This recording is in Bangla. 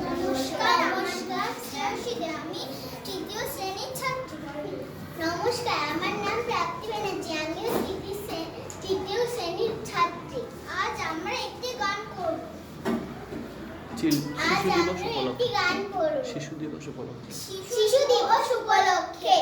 নমস্কার। নমস্কার শ্রেয়সীদে, আমি তৃতীয় শ্রেণীর ছাত্রী। নমস্কার, আমার নাম প্রাপ্তি ব্যানার্জি, আমিও তৃতীয় শ্রেণীর ছাত্রী। আজ আমরা একটি গান করব। শিশু দিবস উপলক্ষে শিশু দিবস উপলক্ষে